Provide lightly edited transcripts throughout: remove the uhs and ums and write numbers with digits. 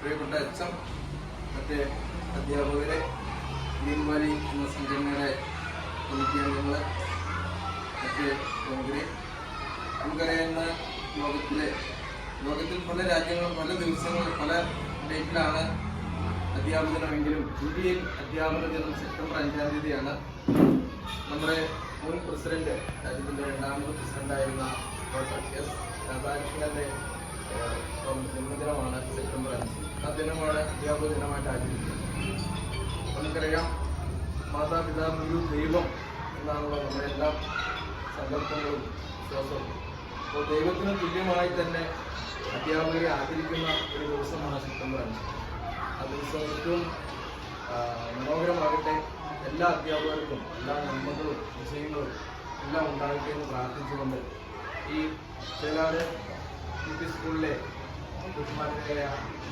പ്രിയപ്പെട്ട അച്ഛൻ, മറ്റ് അധ്യാപകരെ, ഗ്രീൻ വാലി എന്ന സംഘടനയുടെ കമ്മിറ്റി അംഗങ്ങൾ, മറ്റ് പ്രമുഖരെ, നമുക്കറിയാവുന്ന ലോകത്തിൽ പല രാജ്യങ്ങളും പല ദിവസങ്ങളും പല ഡേറ്റിലാണ് അധ്യാപക ദിനമെങ്കിലും ഇന്ത്യയിൽ അധ്യാപക ദിനം സെപ്റ്റംബർ 5-ാം തീയതിയാണ്. നമ്മുടെ മുൻ പ്രസിഡന്റ്, രാജ്യത്തിൻ്റെ 2ാമത് പ്രസിഡന്റായിരുന്ന ഡോക്ടർ എസ് രാധാകൃഷ്ണന്റെ ജന്മദിനമാണ് സെപ്റ്റംബർ 5. ആ ദിനമാണ് അധ്യാപക ദിനമായിട്ട് ആചരിക്കുന്നത്. നമുക്കറിയാം, മാതാപിതാ ഗുരു ദൈവം എന്നാണുള്ള നമ്മുടെ എല്ലാ സങ്കല്പങ്ങളും വിശ്വാസവും. അപ്പോൾ ദൈവത്തിന് തുല്യമായി തന്നെ അധ്യാപകരെ ആചരിക്കുന്ന ഒരു ദിവസമാണ് സെപ്റ്റംബർ 5. ആ ദിവസം ഏറ്റവും മനോഹരമാകട്ടെ, എല്ലാ അധ്യാപകർക്കും എല്ലാ നന്മകളും വിജയങ്ങളും എല്ലാം ഉണ്ടാകട്ടെ എന്ന് പ്രാർത്ഥിച്ചുകൊണ്ട് ഈ ചേലാട് UP സ്കൂളിലെ ബഹുമാന്യരായ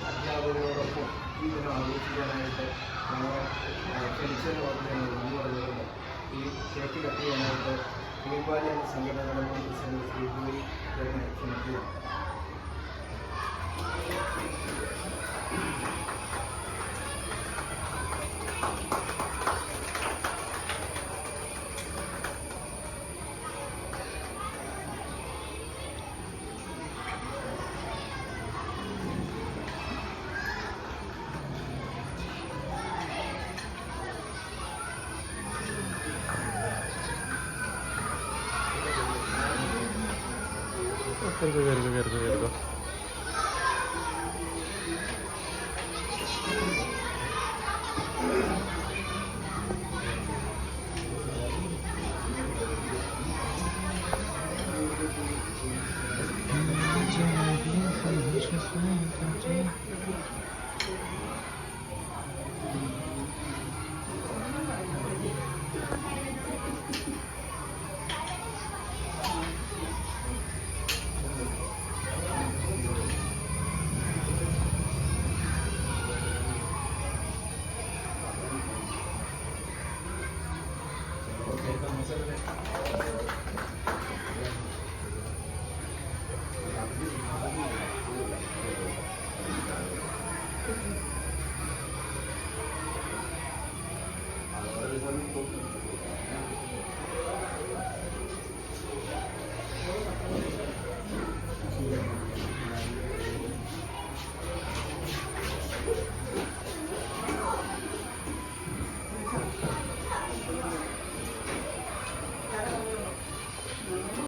അധ്യാപകരോടൊപ്പം ഈ ദിനം ആഘോഷിക്കാനായിട്ട് ഞങ്ങൾ ക്ഷണിച്ചതിന് വളരെ നന്ദി പറഞ്ഞുകൊണ്ട് ഈ കേക്ക് കട്ട് ചെയ്യാനായിട്ട് ഗ്രീൻ വാലി എന്ന സംഘടനയുടെ മുൻ പ്രസിഡന്റ് ശ്രീ ജോയി ക്ഷണിക്കുകയാണ്. കയറുക.